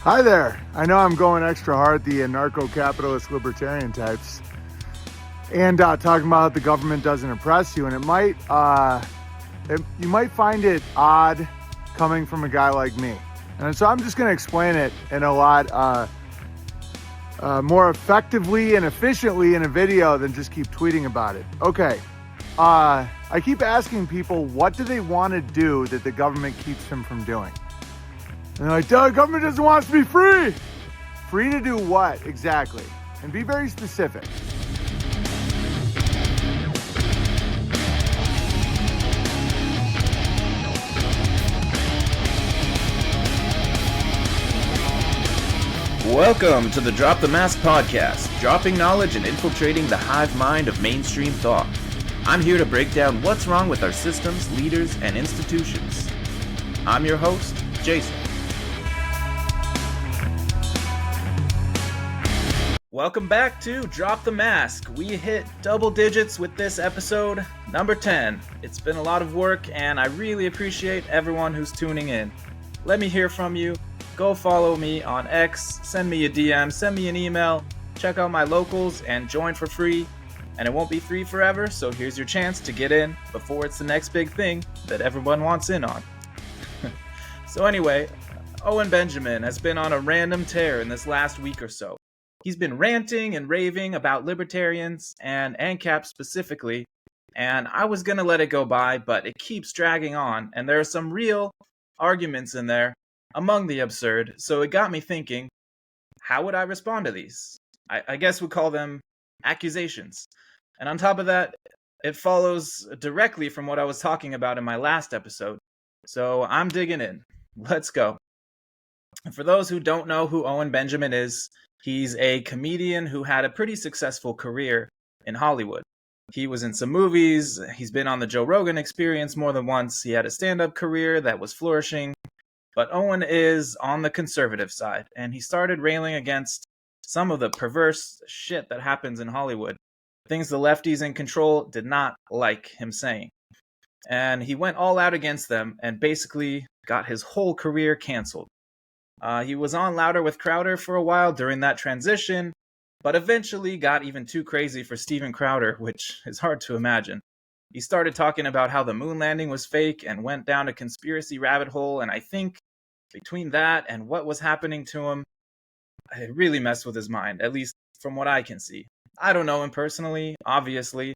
Hi there. I know I'm going extra hard, the anarcho-capitalist libertarian types, and talking about how the government doesn't oppress you, and you might find it odd coming from a guy like me. And so I'm just going to explain it in a lot more effectively and efficiently in a video than just keep tweeting about it. Okay. I keep asking people, what do they want to do that the government keeps them from doing? And they're like, the government doesn't want us to be free. Free to do what exactly? And be very specific. Welcome to the Drop the Mask podcast, dropping knowledge and infiltrating the hive mind of mainstream thought. I'm here to break down what's wrong with our systems, leaders, and institutions. I'm your host, Jason. Welcome back to Drop the Mask. We hit double digits with this episode, number 10. It's been a lot of work, and I really appreciate everyone who's tuning in. Let me hear from you. Go follow me on X, send me a DM, send me an email, check out my locals, and join for free. And it won't be free forever, so here's your chance to get in before it's the next big thing that everyone wants in on. So anyway, Owen Benjamin has been on a random tear in this last week or so. He's been ranting and raving about libertarians and ANCAP specifically, and I was going to let it go by, but it keeps dragging on, and there are some real arguments in there among the absurd, so it got me thinking, how would I respond to these? I guess we'd call them accusations. And on top of that, it follows directly from what I was talking about in my last episode, so I'm digging in. Let's go. For those who don't know who Owen Benjamin is, he's a comedian who had a pretty successful career in Hollywood. He was in some movies, he's been on the Joe Rogan Experience more than once, he had a stand-up career that was flourishing, but Owen is on the conservative side, and he started railing against some of the perverse shit that happens in Hollywood, things the lefties in control did not like him saying. And he went all out against them and basically got his whole career canceled. He was on Louder with Crowder for a while during that transition, but eventually got even too crazy for Steven Crowder, which is hard to imagine. He started talking about how the moon landing was fake and went down a conspiracy rabbit hole, and I think between that and what was happening to him, it really messed with his mind, at least from what I can see. I don't know him personally, obviously,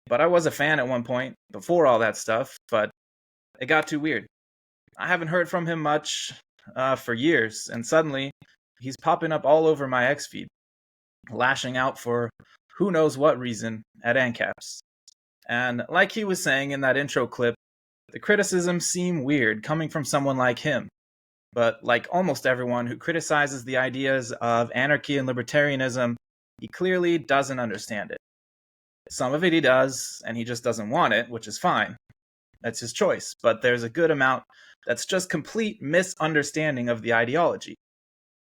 but I was a fan at one point, before all that stuff, but it got too weird. I haven't heard from him much for years, and suddenly he's popping up all over my X feed, lashing out for who knows what reason at ANCAPs. And like he was saying in that intro clip, the criticisms seem weird coming from someone like him. But like almost everyone who criticizes the ideas of anarchy and libertarianism, he clearly doesn't understand it. Some of it he does, and he just doesn't want it, which is fine. That's his choice. But there's a good amount that's just complete misunderstanding of the ideology.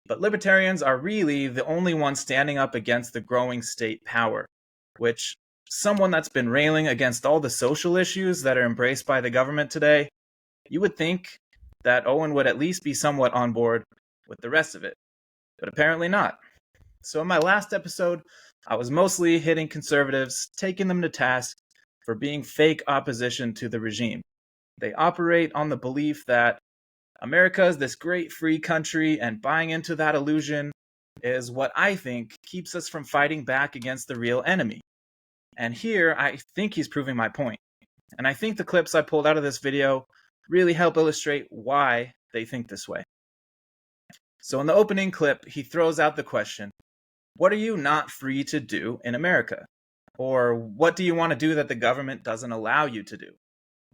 But libertarians are really the only ones standing up against the growing state power, which someone that's been railing against all the social issues that are embraced by the government today, you would think that Owen would at least be somewhat on board with the rest of it. But apparently not. So in my last episode, I was mostly hitting conservatives, taking them to task for being fake opposition to the regime. They operate on the belief that America is this great free country, and buying into that illusion is what I think keeps us from fighting back against the real enemy. And here, I think he's proving my point. And I think the clips I pulled out of this video really help illustrate why they think this way. So in the opening clip, he throws out the question, what are you not free to do in America? Or what do you want to do that the government doesn't allow you to do?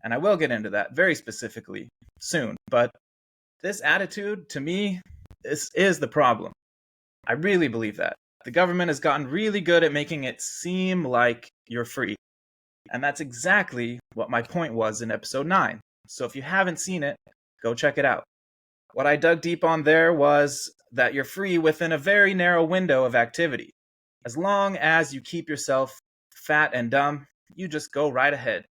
And I will get into that very specifically soon, but this attitude, to me, is the problem. I really believe that. The government has gotten really good at making it seem like you're free. And that's exactly what my point was in episode 9. So if you haven't seen it, go check it out. What I dug deep on there was that you're free within a very narrow window of activity. As long as you keep yourself fat and dumb, you just go right ahead.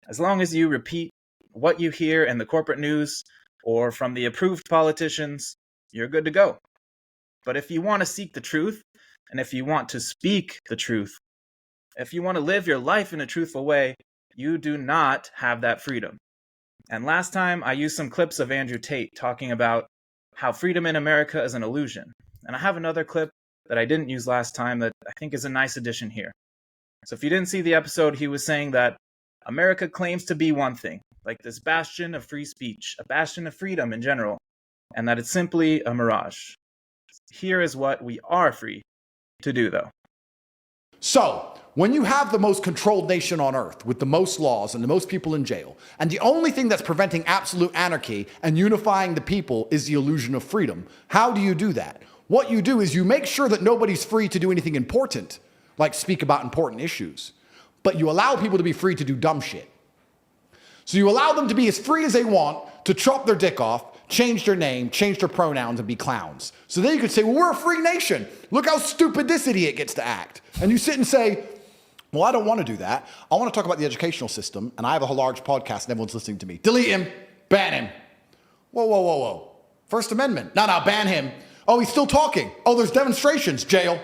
As long as you repeat what you hear in the corporate news or from the approved politicians, you're good to go. But if you want to seek the truth, and if you want to speak the truth, if you want to live your life in a truthful way, you do not have that freedom. And last time I used some clips of Andrew Tate talking about how freedom in America is an illusion. And I have another clip that I didn't use last time that I think is a nice addition here. So if you didn't see the episode, he was saying that America claims to be one thing, like this bastion of free speech, a bastion of freedom in general, and that it's simply a mirage. Here is what we are free to do, though. So, when you have the most controlled nation on earth with the most laws and the most people in jail, and the only thing that's preventing absolute anarchy and unifying the people is the illusion of freedom, how do you do that? What you do is you make sure that nobody's free to do anything important, like speak about important issues, but you allow people to be free to do dumb shit. So you allow them to be as free as they want to chop their dick off, change their name, change their pronouns, and be clowns. So then you could say, well, we're a free nation. Look how stupid this idiot gets to act. And you sit and say, well, I don't want to do that. I want to talk about the educational system, and I have a large podcast and everyone's listening to me. Delete him. Ban him. Whoa, whoa, whoa, whoa. First Amendment. No, ban him. Oh, he's still talking. Oh, there's demonstrations. Jail.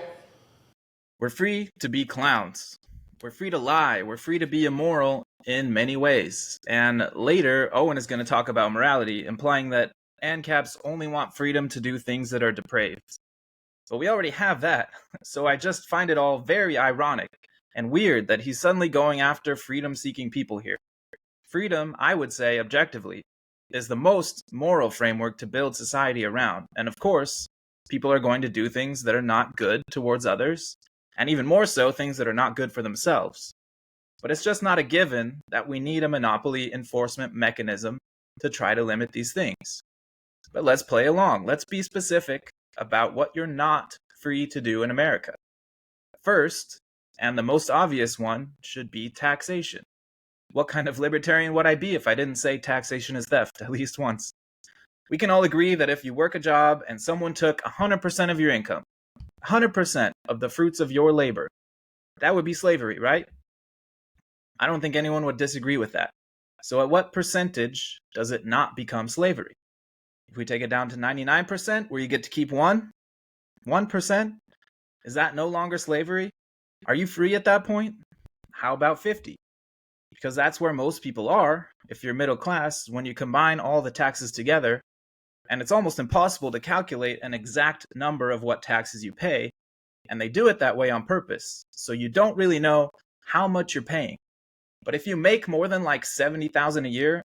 We're free to be clowns. We're free to lie. We're free to be immoral in many ways. And later, Owen is going to talk about morality, implying that ANCAPs only want freedom to do things that are depraved. But we already have that, so I just find it all very ironic and weird that he's suddenly going after freedom-seeking people here. Freedom, I would say, objectively, is the most moral framework to build society around. And of course, people are going to do things that are not good towards others, and even more so, things that are not good for themselves. But it's just not a given that we need a monopoly enforcement mechanism to try to limit these things. But let's play along. Let's be specific about what you're not free to do in America. First, and the most obvious one, should be taxation. What kind of libertarian would I be if I didn't say taxation is theft at least once? We can all agree that if you work a job and someone took 100% of your income, 100% of the fruits of your labor, that would be slavery, right? I don't think anyone would disagree with that. So at what percentage does it not become slavery? If we take it down to 99%, where you get to keep 1%, is that no longer slavery? Are you free at that point? How about 50? Because that's where most people are, if you're middle class, when you combine all the taxes together, and it's almost impossible to calculate an exact number of what taxes you pay, and they do it that way on purpose, so you don't really know how much you're paying. But if you make more than like $70,000 a year,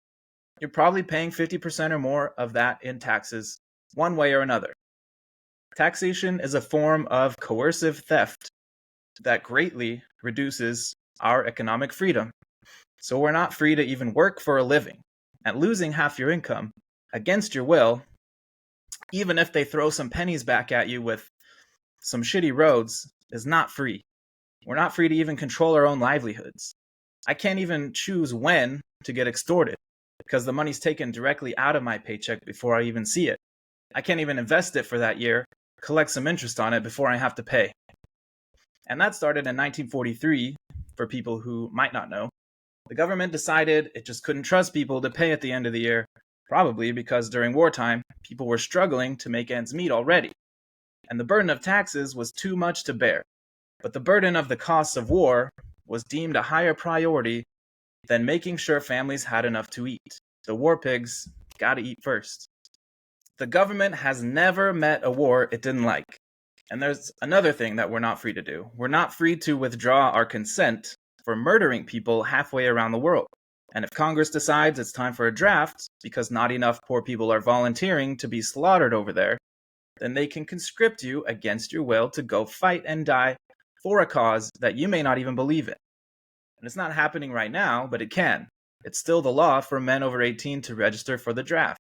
you're probably paying 50% or more of that in taxes, one way or another. Taxation is a form of coercive theft that greatly reduces our economic freedom. So we're not free to even work for a living. And losing half your income against your will, even if they throw some pennies back at you with some shitty roads, is not free. We're not free to even control our own livelihoods. I can't even choose when to get extorted because the money's taken directly out of my paycheck before I even see it. I can't even invest it for that year, collect some interest on it before I have to pay. And that started in 1943, for people who might not know. The government decided it just couldn't trust people to pay at the end of the year, probably because during wartime, people were struggling to make ends meet already. And the burden of taxes was too much to bear. But the burden of the costs of war was deemed a higher priority than making sure families had enough to eat. The war pigs gotta eat first. The government has never met a war it didn't like. And there's another thing that we're not free to do. We're not free to withdraw our consent for murdering people halfway around the world. And if Congress decides it's time for a draft, because not enough poor people are volunteering to be slaughtered over there, then they can conscript you against your will to go fight and die for a cause that you may not even believe in. And it's not happening right now, but it can. It's still the law for men over 18 to register for the draft.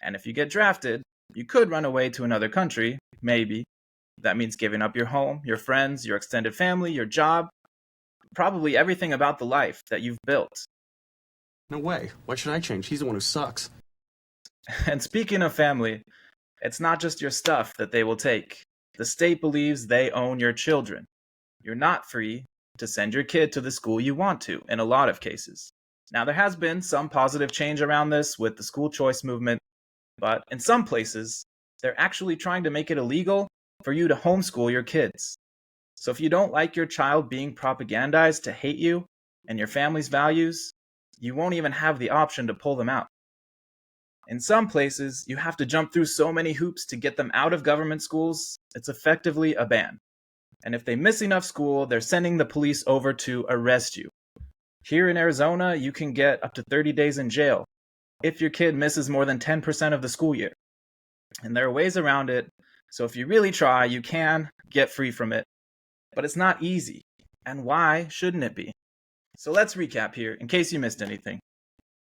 And if you get drafted, you could run away to another country, maybe. That means giving up your home, your friends, your extended family, your job, probably everything about the life that you've built. No way. Why should I change? He's the one who sucks. And speaking of family, it's not just your stuff that they will take. The state believes they own your children. You're not free to send your kid to the school you want to, in a lot of cases. Now, there has been some positive change around this with the school choice movement, but in some places, they're actually trying to make it illegal for you to homeschool your kids. So if you don't like your child being propagandized to hate you and your family's values, you won't even have the option to pull them out. In some places, you have to jump through so many hoops to get them out of government schools, it's effectively a ban. And if they miss enough school, they're sending the police over to arrest you. Here in Arizona, you can get up to 30 days in jail if your kid misses more than 10% of the school year. And there are ways around it, so if you really try, you can get free from it. But it's not easy. And why shouldn't it be? So let's recap here, in case you missed anything.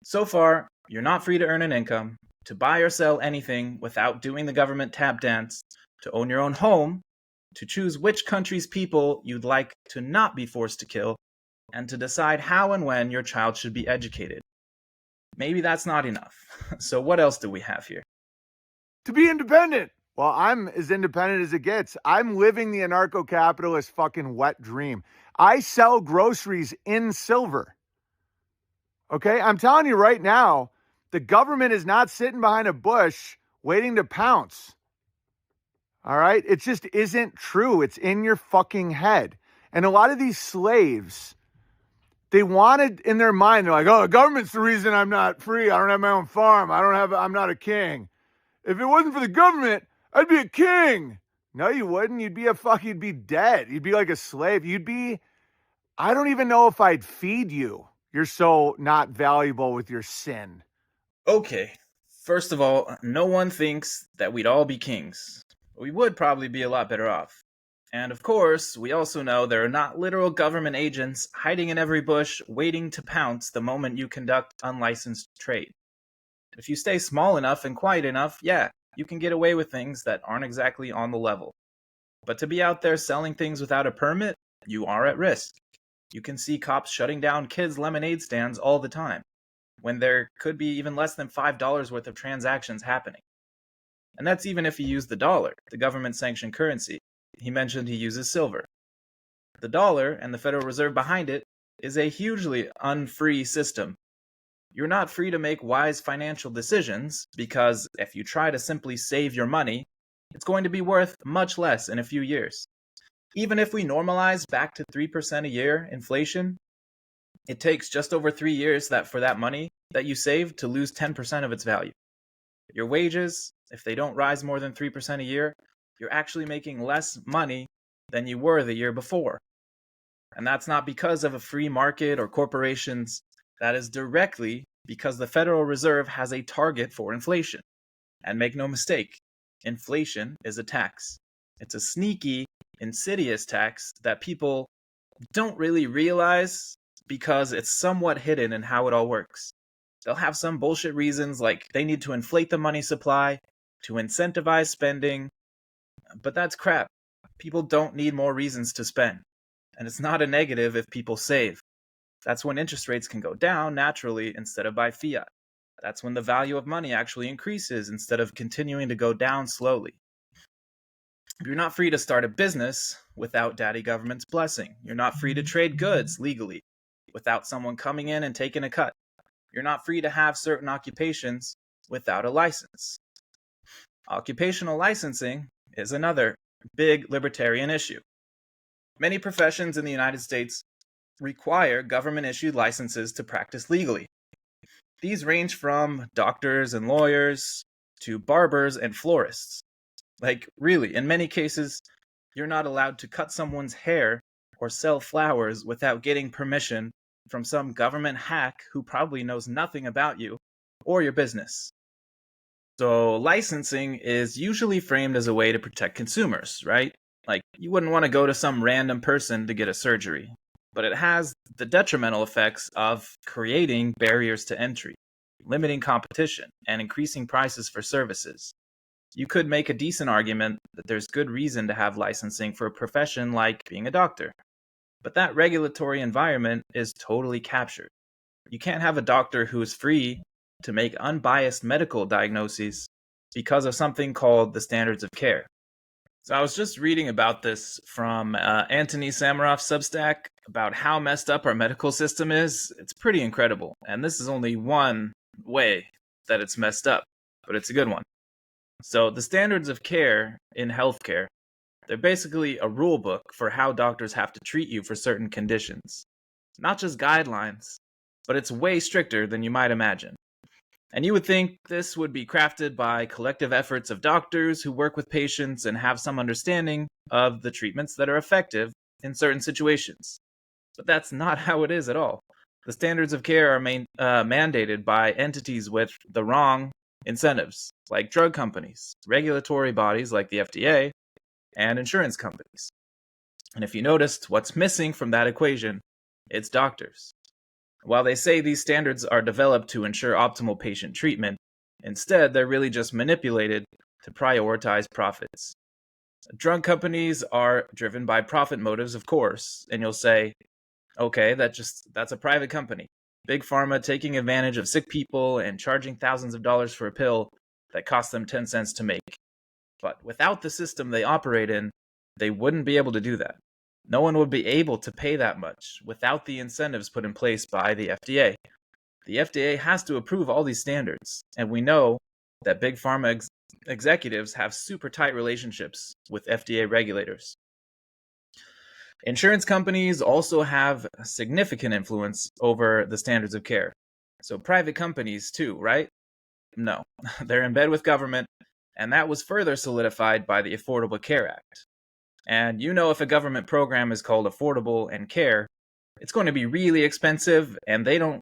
So far, you're not free to earn an income, to buy or sell anything without doing the government tap dance, to own your own home, to choose which country's people you'd like to not be forced to kill, and to decide how and when your child should be educated. Maybe that's not enough. So what else do we have here? To be independent. Well, I'm as independent as it gets. I'm living the anarcho-capitalist fucking wet dream. I sell groceries in silver. Okay? I'm telling you right now, the government is not sitting behind a bush waiting to pounce. All right? It just isn't true. It's in your fucking head. And a lot of these slaves, they wanted in their mind, they're like, oh, the government's the reason I'm not free. I don't have my own farm. I'm not a king. If it wasn't for the government, I'd be a king. No, you wouldn't. You'd be dead. You'd be like a slave. I don't even know if I'd feed you. You're so not valuable with your sin. Okay, first of all, no one thinks that we'd all be kings. We would probably be a lot better off. And of course, we also know there are not literal government agents hiding in every bush waiting to pounce the moment you conduct unlicensed trade. If you stay small enough and quiet enough, yeah, you can get away with things that aren't exactly on the level. But to be out there selling things without a permit, you are at risk. You can see cops shutting down kids' lemonade stands all the time, when there could be even less than $5 worth of transactions happening. And that's even if you use the dollar, the government-sanctioned currency. He mentioned he uses silver. The dollar, and the Federal Reserve behind it, is a hugely unfree system. You're not free to make wise financial decisions, because if you try to simply save your money, it's going to be worth much less in a few years. Even if we normalize back to 3% a year inflation, it takes just over 3 years for that money that you saved to lose 10% of its value. Your wages, if they don't rise more than 3% a year, you're actually making less money than you were the year before. And that's not because of a free market or corporations. That is directly because the Federal Reserve has a target for inflation. And make no mistake, inflation is a tax. It's a sneaky, insidious tax that people don't really realize because it's somewhat hidden in how it all works. They'll have some bullshit reasons like they need to inflate the money supply, to incentivize spending, but that's crap. People don't need more reasons to spend. And it's not a negative if people save. That's when interest rates can go down naturally instead of by fiat. That's when the value of money actually increases instead of continuing to go down slowly. You're not free to start a business without daddy government's blessing. You're not free to trade goods legally without someone coming in and taking a cut. You're not free to have certain occupations without a license. Occupational licensing is another big libertarian issue. Many professions in the United States require government-issued licenses to practice legally. These range from doctors and lawyers to barbers and florists. Like, really, in many cases, you're not allowed to cut someone's hair or sell flowers without getting permission from some government hack who probably knows nothing about you or your business. So licensing is usually framed as a way to protect consumers, right? Like, you wouldn't want to go to some random person to get a surgery, but it has the detrimental effects of creating barriers to entry, limiting competition, and increasing prices for services. You could make a decent argument that there's good reason to have licensing for a profession like being a doctor, but that regulatory environment is totally captured. You can't have a doctor who is free to make unbiased medical diagnoses because of something called the standards of care. So I was just reading about this from Anthony Samaroff's Substack about how messed up our medical system is. It's pretty incredible. And this is only one way that it's messed up, but it's a good one. So the standards of care in healthcare, they're basically a rule book for how doctors have to treat you for certain conditions. Not just guidelines, but it's way stricter than you might imagine. And you would think this would be crafted by collective efforts of doctors who work with patients and have some understanding of the treatments that are effective in certain situations. But that's not how it is at all. The standards of care are mandated by entities with the wrong incentives, like drug companies, regulatory bodies like the FDA, and insurance companies. And if you noticed, what's missing from that equation, it's doctors. While they say these standards are developed to ensure optimal patient treatment, instead they're really just manipulated to prioritize profits. Drug companies are driven by profit motives, of course, and you'll say, okay, that's a private company. Big pharma taking advantage of sick people and charging thousands of dollars for a pill that costs them 10 cents to make. But without the system they operate in, they wouldn't be able to do that. No one would be able to pay that much without the incentives put in place by the FDA. The FDA has to approve all these standards, and we know that big pharma executives have super tight relationships with FDA regulators. Insurance companies also have significant influence over the standards of care. So private companies too, right? No, they're in bed with government, and that was further solidified by the Affordable Care Act. And you know, if a government program is called affordable and care, it's going to be really expensive, and they don't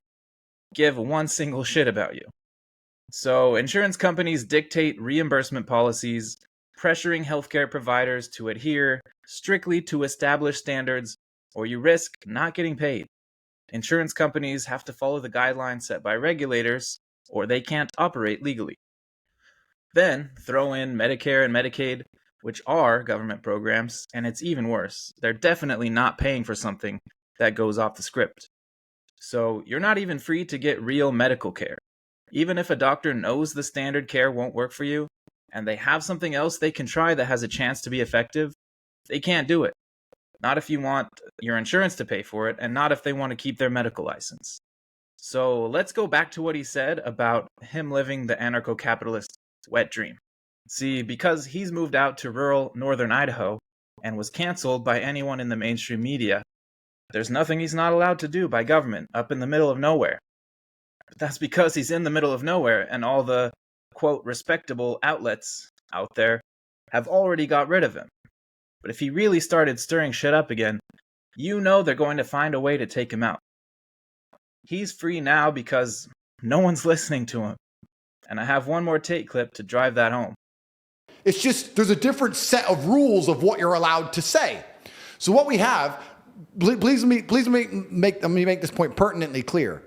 give one single shit about you. So insurance companies dictate reimbursement policies, pressuring healthcare providers to adhere strictly to established standards, or you risk not getting paid. Insurance companies have to follow the guidelines set by regulators, or they can't operate legally. Then throw in Medicare and Medicaid, which are government programs, and it's even worse. They're definitely not paying for something that goes off the script. So you're not even free to get real medical care. Even if a doctor knows the standard care won't work for you, and they have something else they can try that has a chance to be effective, they can't do it. Not if you want your insurance to pay for it, and not if they want to keep their medical license. So let's go back to what he said about him living the anarcho-capitalist wet dream. See, because he's moved out to rural northern Idaho and was canceled by anyone in the mainstream media, there's nothing he's not allowed to do by government up in the middle of nowhere. But that's because he's in the middle of nowhere, and all the, quote, respectable outlets out there have already got rid of him. But if he really started stirring shit up again, you know they're going to find a way to take him out. He's free now because no one's listening to him. And I have one more tape clip to drive that home. It's just there's a different set of rules of what you're allowed to say. So what we have, please let me make this point pertinently clear.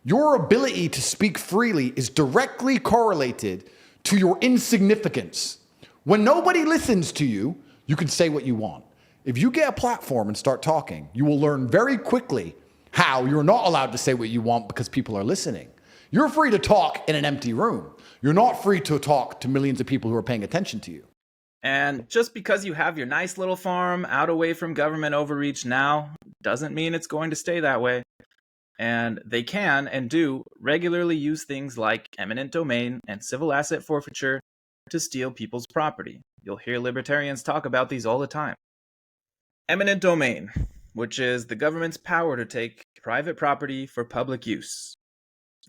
Your ability to speak freely is directly correlated to your insignificance. When nobody listens to you, you can say what you want. If you get a platform and start talking, you will learn very quickly how you're not allowed to say what you want because people are listening. You're free to talk in an empty room. You're not free to talk to millions of people who are paying attention to you. And just because you have your nice little farm out away from government overreach now, doesn't mean it's going to stay that way. And they can and do regularly use things like eminent domain and civil asset forfeiture to steal people's property. You'll hear libertarians talk about these all the time. Eminent domain, which is the government's power to take private property for public use.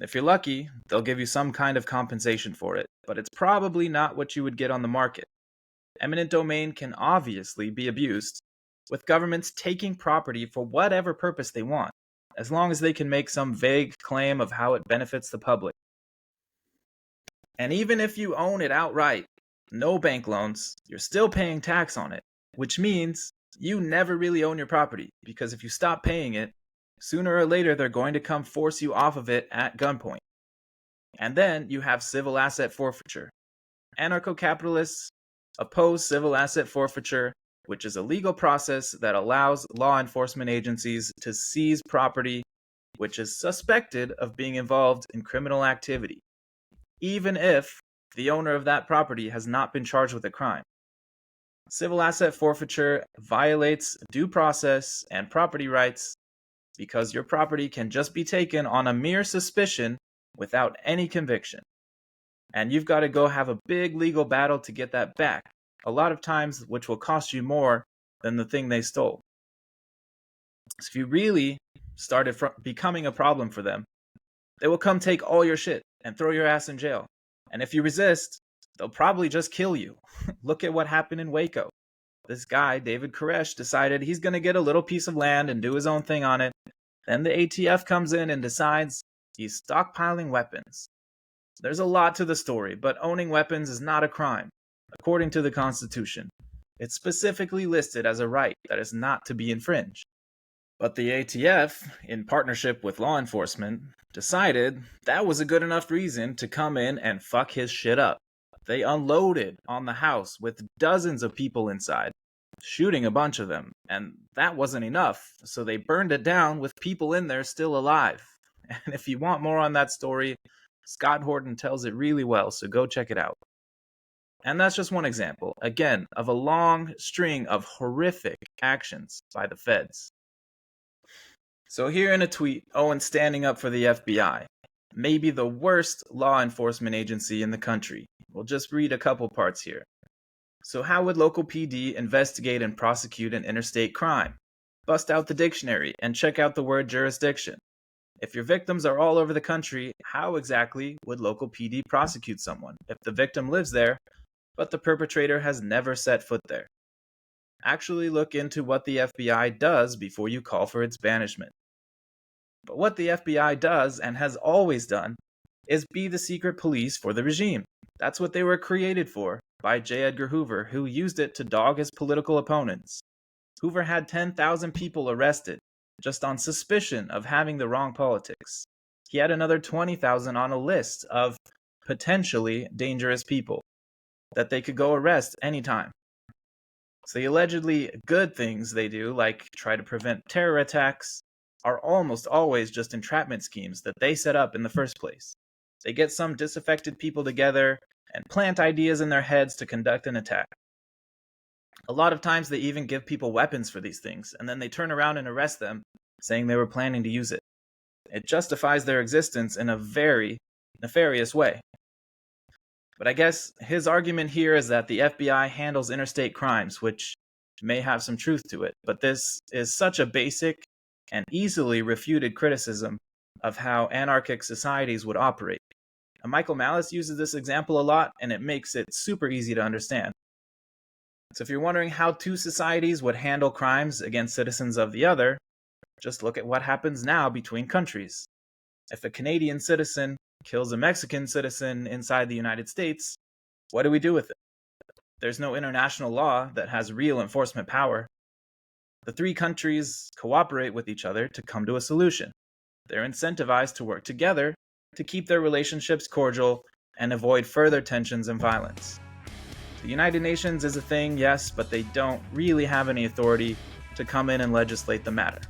If you're lucky, they'll give you some kind of compensation for it, but it's probably not what you would get on the market. Eminent domain can obviously be abused, with governments taking property for whatever purpose they want, as long as they can make some vague claim of how it benefits the public. And even if you own it outright, no bank loans, you're still paying tax on it, which means you never really own your property, because if you stop paying it, sooner or later they're going to come force you off of it at gunpoint. And then you have civil asset forfeiture. Anarcho-capitalists oppose civil asset forfeiture, which is a legal process that allows law enforcement agencies to seize property which is suspected of being involved in criminal activity, even if the owner of that property has not been charged with a crime. Civil asset forfeiture violates due process and property rights because your property can just be taken on a mere suspicion without any conviction. and you've got to go have a big legal battle to get that back, a lot of times which will cost you more than the thing they stole. So if you really started becoming a problem for them, they will come take all your shit and throw your ass in jail. And if you resist, they'll probably just kill you. Look at what happened in Waco. This guy, David Koresh, decided he's going to get a little piece of land and do his own thing on it. Then the ATF comes in and decides he's stockpiling weapons. There's a lot to the story, but owning weapons is not a crime, according to the Constitution. It's specifically listed as a right that is not to be infringed. But the ATF, in partnership with law enforcement, decided that was a good enough reason to come in and fuck his shit up. They unloaded on the house with dozens of people inside, shooting a bunch of them, and that wasn't enough, so they burned it down with people in there still alive. And if you want more on that story, Scott Horton tells it really well, so go check it out. And that's just one example, again, of a long string of horrific actions by the feds. So here in a tweet, Owen's standing up for the FBI, maybe the worst law enforcement agency in the country. We'll just read a couple parts here. So how would local PD investigate and prosecute an interstate crime? Bust out the dictionary and check out the word jurisdiction. If your victims are all over the country, how exactly would local PD prosecute someone if the victim lives there, but the perpetrator has never set foot there? Actually look into what the FBI does before you call for its banishment. But what the FBI does, and has always done, is be the secret police for the regime. That's what they were created for by J. Edgar Hoover, who used it to dog his political opponents. Hoover had 10,000 people arrested just on suspicion of having the wrong politics. He had another 20,000 on a list of potentially dangerous people that they could go arrest anytime. So the allegedly good things they do, like try to prevent terror attacks, are almost always just entrapment schemes that they set up in the first place. They get some disaffected people together and plant ideas in their heads to conduct an attack. A lot of times they even give people weapons for these things, and then they turn around and arrest them, saying they were planning to use it. It justifies their existence in a very nefarious way. But I guess his argument here is that the FBI handles interstate crimes, which may have some truth to it, but this is such a basic and easily refuted criticism of how anarchic societies would operate. And Michael Malice uses this example a lot, and it makes it super easy to understand. So if you're wondering how two societies would handle crimes against citizens of the other, just look at what happens now between countries. If a Canadian citizen kills a Mexican citizen inside the United States, what do we do with it? There's no international law that has real enforcement power. The three countries cooperate with each other to come to a solution. They're incentivized to work together to keep their relationships cordial and avoid further tensions and violence. The United Nations is a thing, yes, but they don't really have any authority to come in and legislate the matter.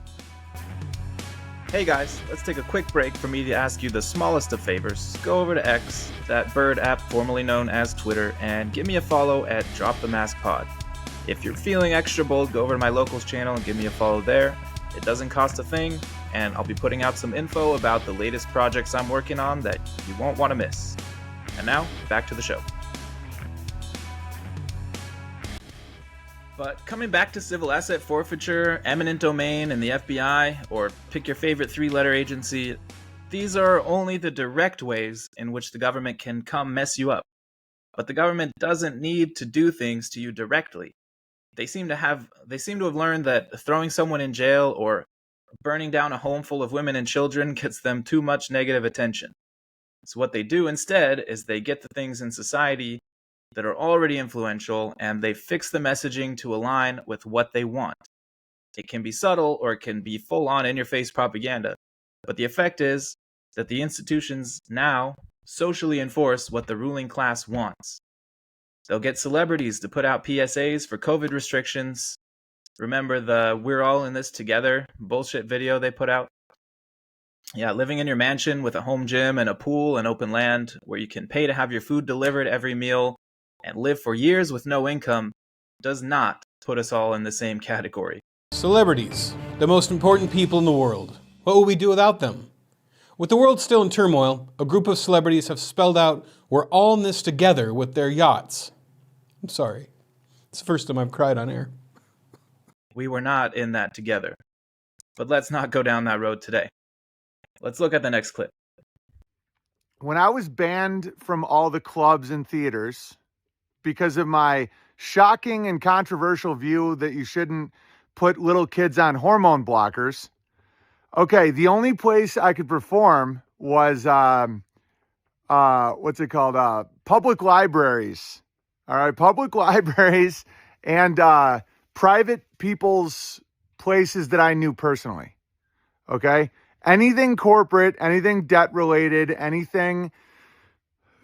Hey guys, let's take a quick break for me to ask you the smallest of favors. Go over to X, that bird app formerly known as Twitter, and give me a follow at Drop the Mask Pod. If you're feeling extra bold, go over to my locals channel and give me a follow there. It doesn't cost a thing, and I'll be putting out some info about the latest projects I'm working on that you won't want to miss. And now, back to the show. But coming back to civil asset forfeiture, eminent domain, and the FBI, or pick your favorite three-letter agency, these are only the direct ways in which the government can come mess you up. But the government doesn't need to do things to you directly. They seem to have learned that throwing someone in jail or burning down a home full of women and children gets them too much negative attention. So what they do instead is they get the things in society that are already influential and they fix the messaging to align with what they want. It can be subtle or it can be full-on in-your-face propaganda, but the effect is that the institutions now socially enforce what the ruling class wants. They'll get celebrities to put out PSAs for COVID restrictions. Remember the "We're all in this together" bullshit video they put out? Yeah, living in your mansion with a home gym and a pool and open land where you can pay to have your food delivered every meal and live for years with no income does not put us all in the same category. Celebrities, the most important people in the world. What would we do without them? With the world still in turmoil, a group of celebrities have spelled out, "We're all in this together," with their yachts. I'm sorry. It's the first time I've cried on air. We were not in that together. But let's not go down that road today. Let's look at the next clip. When I was banned from all the clubs and theaters because of my shocking and controversial view that you shouldn't put little kids on hormone blockers, okay, the only place I could perform was, what's it called? Public libraries. All right, public libraries and private people's places that I knew personally. Okay? Anything corporate, anything debt related, anything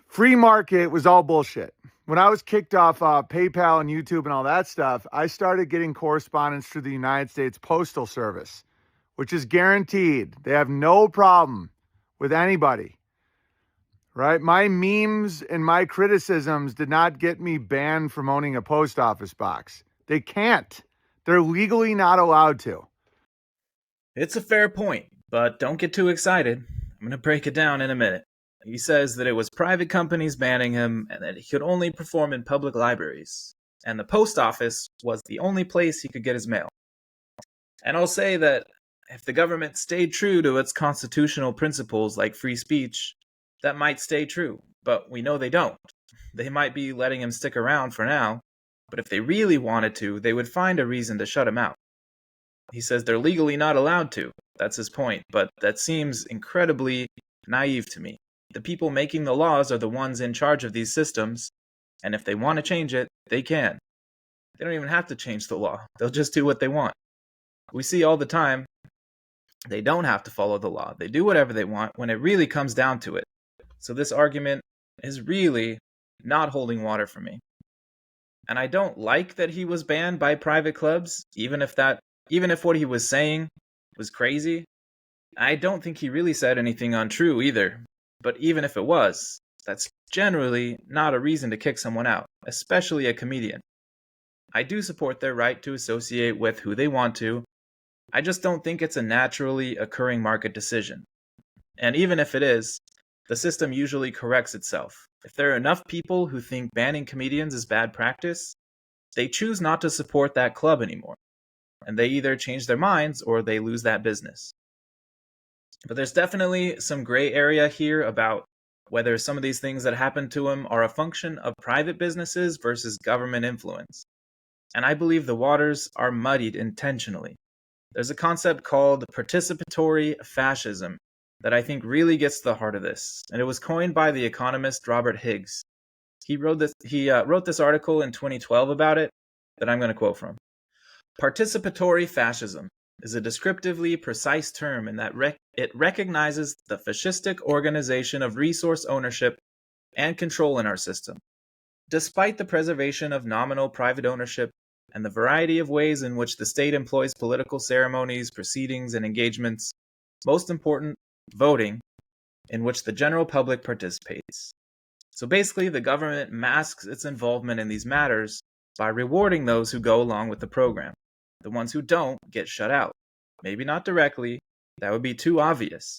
free market was all bullshit. When I was kicked off PayPal and YouTube and all that stuff, I started getting correspondence through the United States Postal Service, which is guaranteed. They have no problem with anybody, right? My memes and my criticisms did not get me banned from owning a post office box. They can't. They're legally not allowed to. It's a fair point, but don't get too excited. I'm going to break it down in a minute. He says that it was private companies banning him and that he could only perform in public libraries. And the post office was the only place he could get his mail. And I'll say that if the government stayed true to its constitutional principles like free speech, that might stay true. But we know they don't. They might be letting him stick around for now, but if they really wanted to, they would find a reason to shut him out. He says they're legally not allowed to. That's his point, but that seems incredibly naive to me. The people making the laws are the ones in charge of these systems, and if they want to change it, they can. They don't even have to change the law. They'll just do what they want. We see all the time, they don't have to follow the law. They do whatever they want when it really comes down to it. So this argument is really not holding water for me. And I don't like that he was banned by private clubs, even if what he was saying was crazy. I don't think he really said anything untrue either. But even if it was, that's generally not a reason to kick someone out, especially a comedian. I do support their right to associate with who they want to. I just don't think it's a naturally occurring market decision. And even if it is, the system usually corrects itself. If there are enough people who think banning comedians is bad practice, they choose not to support that club anymore. And they either change their minds or they lose that business. But there's definitely some gray area here about whether some of these things that happened to him are a function of private businesses versus government influence. And I believe the waters are muddied intentionally. There's a concept called participatory fascism that I think really gets to the heart of this, and it was coined by the economist Robert Higgs. He wrote this article in 2012 about it that I'm going to quote from. Participatory fascism is a descriptively precise term in that it recognizes the fascistic organization of resource ownership and control in our system. Despite the preservation of nominal private ownership and the variety of ways in which the state employs political ceremonies, proceedings, and engagements, most important, voting, in which the general public participates. So basically, the government masks its involvement in these matters by rewarding those who go along with the program. The ones who don't get shut out. Maybe not directly, that would be too obvious.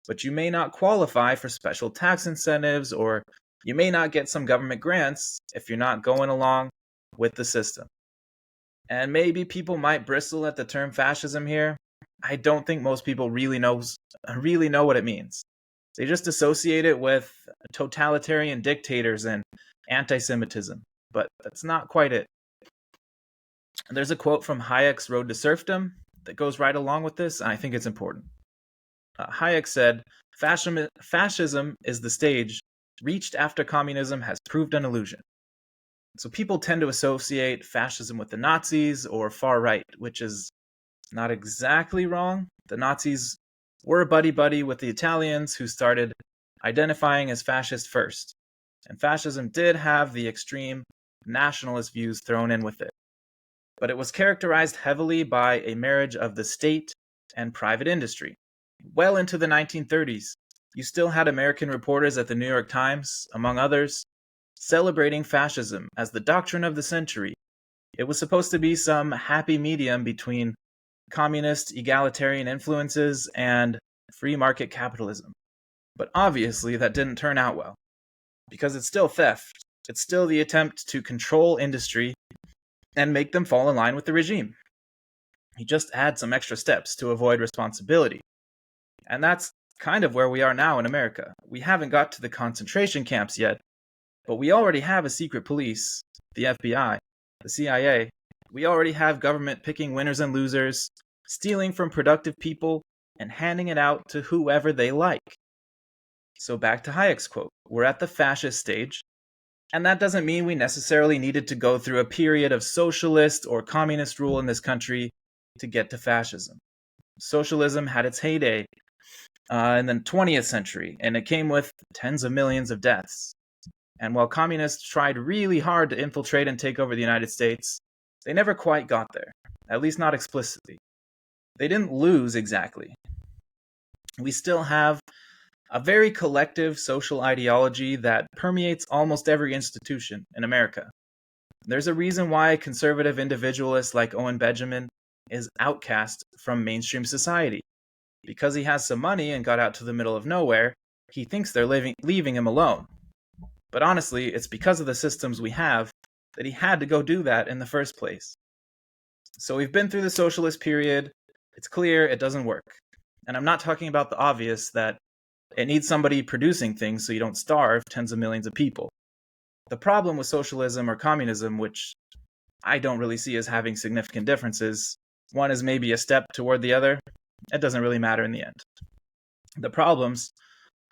But you may not qualify for special tax incentives, or you may not get some government grants if you're not going along with the system. And maybe people might bristle at the term fascism here. I don't think most people really know what it means. They just associate it with totalitarian dictators and anti-Semitism, but that's not quite it. There's a quote from Hayek's Road to Serfdom that goes right along with this, and I think it's important. Hayek said, fascism is the stage reached after communism has proved an illusion. So people tend to associate fascism with the Nazis or far right, which is not exactly wrong. The Nazis were buddy-buddy with the Italians who started identifying as fascist first. And fascism did have the extreme nationalist views thrown in with it. But it was characterized heavily by a marriage of the state and private industry. Well into the 1930s, you still had American reporters at the New York Times, among others, celebrating fascism as the doctrine of the century. It was supposed to be some happy medium between communist egalitarian influences and free market capitalism. But obviously that didn't turn out well, because it's still theft. It's still the attempt to control industry and make them fall in line with the regime. He just adds some extra steps to avoid responsibility. And that's kind of where we are now in America. We haven't got to the concentration camps yet, but we already have a secret police, the FBI, the CIA. We already have government picking winners and losers, stealing from productive people, and handing it out to whoever they like. So back to Hayek's quote, we're at the fascist stage, and that doesn't mean we necessarily needed to go through a period of socialist or communist rule in this country to get to fascism. Socialism had its heyday in the 20th century, and it came with tens of millions of deaths. And while communists tried really hard to infiltrate and take over the United States, they never quite got there, at least not explicitly. They didn't lose exactly. We still have a very collective social ideology that permeates almost every institution in America. There's a reason why conservative individualists like Owen Benjamin is outcast from mainstream society. Because he has some money and got out to the middle of nowhere, he thinks they're leaving him alone. But honestly, it's because of the systems we have that he had to go do that in the first place. So we've been through the socialist period. It's clear it doesn't work. And I'm not talking about the obvious that it needs somebody producing things so you don't starve tens of millions of people. The problem with socialism or communism, which I don't really see as having significant differences, one is maybe a step toward the other. It doesn't really matter in the end. The problems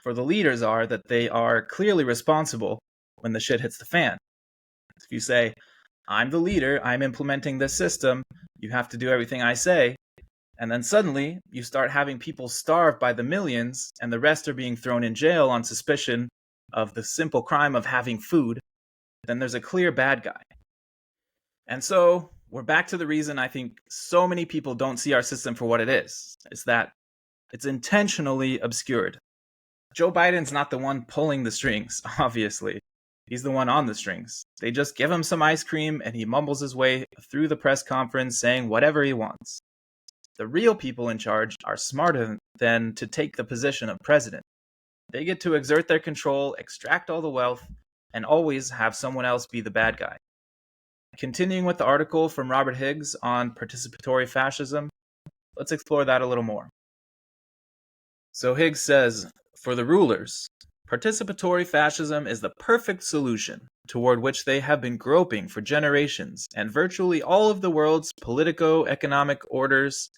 for the leaders are that they are clearly responsible when the shit hits the fan. If you say, I'm the leader, I'm implementing this system, you have to do everything I say, and then suddenly you start having people starve by the millions and the rest are being thrown in jail on suspicion of the simple crime of having food, then there's a clear bad guy. And so we're back to the reason I think so many people don't see our system for what it is that it's intentionally obscured. Joe Biden's not the one pulling the strings, obviously. He's the one on the strings. They just give him some ice cream and he mumbles his way through the press conference saying whatever he wants. The real people in charge are smarter than to take the position of president. They get to exert their control, extract all the wealth, and always have someone else be the bad guy. Continuing with the article from Robert Higgs on participatory fascism, let's explore that a little more. So Higgs says, for the rulers, participatory fascism is the perfect solution toward which they have been groping for generations, and virtually all of the world's politico-economic orders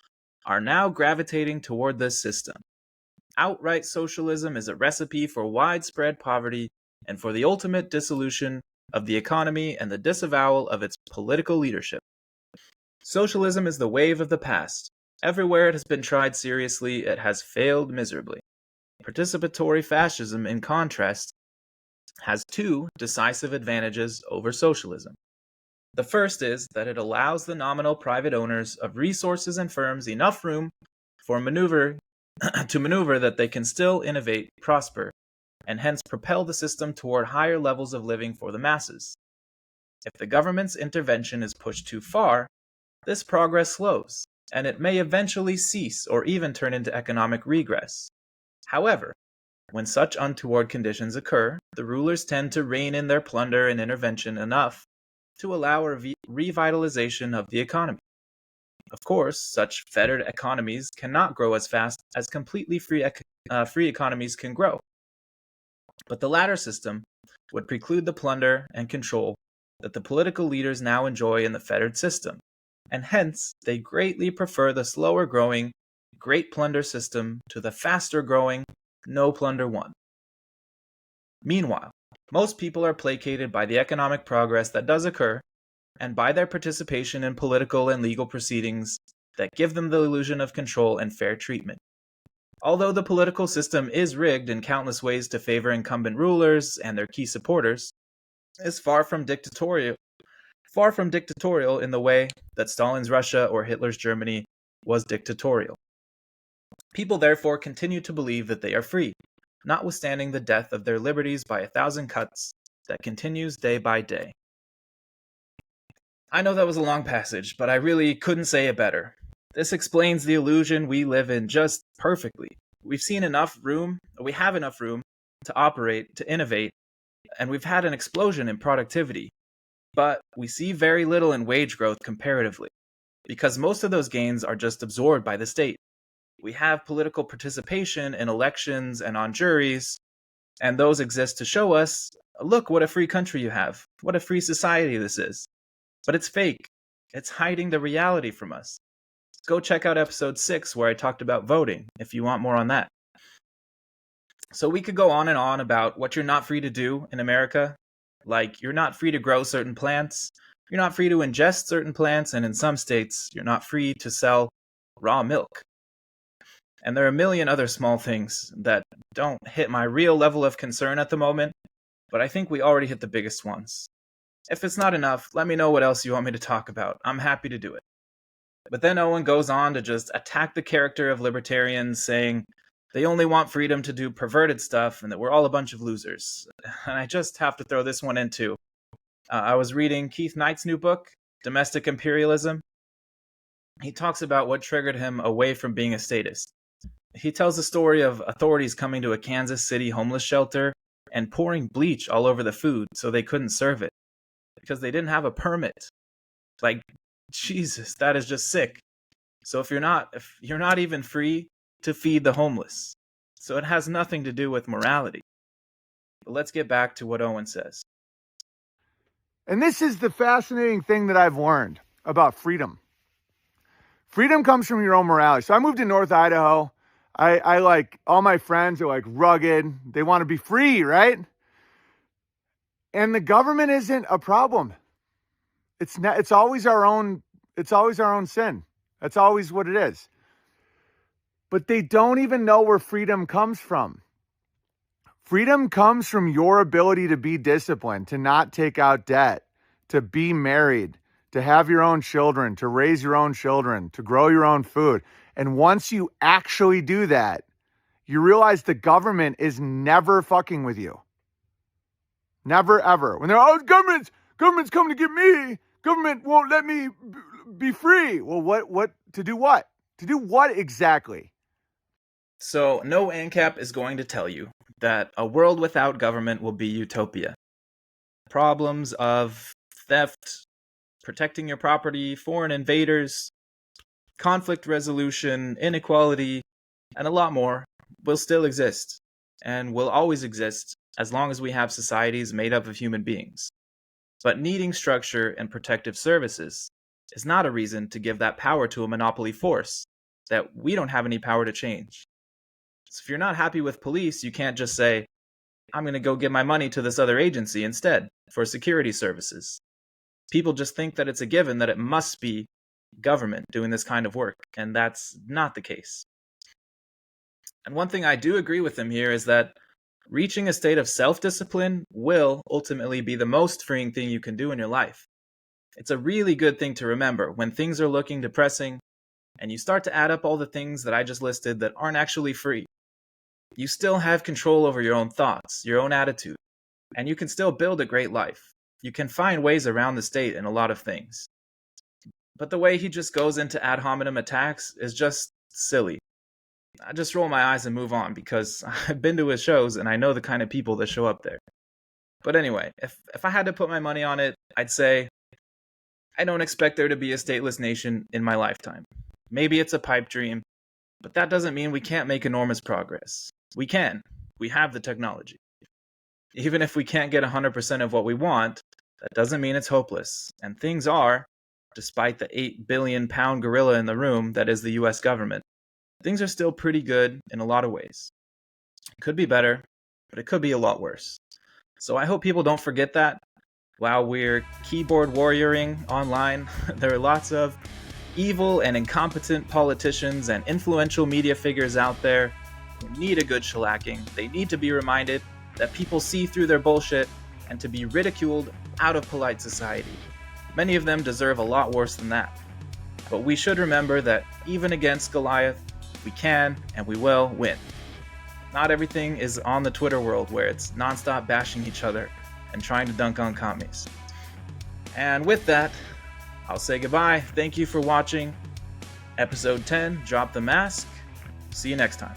are now gravitating toward this system. Outright socialism is a recipe for widespread poverty and for the ultimate dissolution of the economy and the disavowal of its political leadership. Socialism is the wave of the past. Everywhere it has been tried seriously, it has failed miserably. Participatory fascism, in contrast, has two decisive advantages over socialism. The first is that it allows the nominal private owners of resources and firms enough room for maneuver that they can still innovate, prosper, and hence propel the system toward higher levels of living for the masses. If the government's intervention is pushed too far, this progress slows, and it may eventually cease or even turn into economic regress. However, when such untoward conditions occur, the rulers tend to rein in their plunder and intervention enough to allow a revitalization of the economy. Of course, such fettered economies cannot grow as fast as completely free economies can grow. But the latter system would preclude the plunder and control that the political leaders now enjoy in the fettered system, and hence they greatly prefer the slower-growing, great plunder system to the faster-growing, no plunder one. Meanwhile, most people are placated by the economic progress that does occur, and by their participation in political and legal proceedings that give them the illusion of control and fair treatment. Although the political system is rigged in countless ways to favor incumbent rulers and their key supporters, is far from dictatorial in the way that Stalin's Russia or Hitler's Germany was dictatorial. People therefore continue to believe that they are free, notwithstanding the death of their liberties by 1,000 cuts that continues day by day. I know that was a long passage, but I really couldn't say it better. This explains the illusion we live in just perfectly. we have enough room to operate, to innovate, and we've had an explosion in productivity. But we see very little in wage growth comparatively, because most of those gains are just absorbed by the state. We have political participation in elections and on juries, and those exist to show us, look what a free country you have, what a free society this is. But it's fake. It's hiding the reality from us. Go check out episode 6 where I talked about voting if you want more on that. So we could go on and on about what you're not free to do in America. Like, you're not free to grow certain plants, you're not free to ingest certain plants, and in some states, you're not free to sell raw milk. And there are a million other small things that don't hit my real level of concern at the moment, but I think we already hit the biggest ones. If it's not enough, let me know what else you want me to talk about. I'm happy to do it. But then Owen goes on to just attack the character of libertarians, saying they only want freedom to do perverted stuff and that we're all a bunch of losers. And I just have to throw this one in too. I was reading Keith Knight's new book, Domestic Imperialism. He talks about what triggered him away from being a statist. He tells the story of authorities coming to a Kansas City homeless shelter and pouring bleach all over the food so they couldn't serve it because they didn't have a permit. Like, Jesus, that is just sick. So if you're not even free to feed the homeless, so it has nothing to do with morality. But let's get back to what Owen says. And this is the fascinating thing that I've learned about freedom. Freedom comes from your own morality. So I moved to North Idaho. I like, all my friends are like rugged. They want to be free, right? And the government isn't a problem. It's always our own sin. That's always what it is. But they don't even know where freedom comes from. Freedom comes from your ability to be disciplined, to not take out debt, to be married, to have your own children, to raise your own children, to grow your own food. And once you actually do that, you realize the government is never fucking with you. Never, ever. When they're, government's coming to get me. Government won't let me be free. Well, what, to do what? To do what exactly? So, no ANCAP is going to tell you that a world without government will be utopia. Problems of theft, protecting your property, foreign invaders, conflict resolution, inequality, and a lot more will still exist, and will always exist as long as we have societies made up of human beings. But needing structure and protective services is not a reason to give that power to a monopoly force that we don't have any power to change. So if you're not happy with police, you can't just say, I'm going to go give my money to this other agency instead for security services. People just think that it's a given that it must be government doing this kind of work, and that's not the case. And one thing I do agree with him here is that reaching a state of self-discipline will ultimately be the most freeing thing you can do in your life. It's a really good thing to remember when things are looking depressing and you start to add up all the things that I just listed that aren't actually free. You still have control over your own thoughts, your own attitude, and you can still build a great life. You can find ways around the state in a lot of things. But the way he just goes into ad hominem attacks is just silly. I just roll my eyes and move on because I've been to his shows and I know the kind of people that show up there. But anyway, if I had to put my money on it, I'd say I don't expect there to be a stateless nation in my lifetime. Maybe it's a pipe dream, but that doesn't mean we can't make enormous progress. We can. We have the technology. Even if we can't get 100% of what we want, that doesn't mean it's hopeless. And things are, despite the 8 billion pound gorilla in the room that is the US government, things are still pretty good in a lot of ways. It could be better, but it could be a lot worse. So I hope people don't forget that. While we're keyboard warrioring online, there are lots of evil and incompetent politicians and influential media figures out there who need a good shellacking. They need to be reminded that people see through their bullshit and to be ridiculed out of polite society. Many of them deserve a lot worse than that. But we should remember that even against Goliath, we can and we will win. Not everything is on the Twitter world where it's nonstop bashing each other and trying to dunk on commies. And with that, I'll say goodbye. Thank you for watching episode 10, Drop the Mask. See you next time.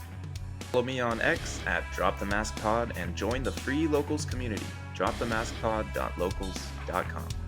Follow me on X at DropTheMaskPod and join the free Locals community, dropthemaskpod.locals.com.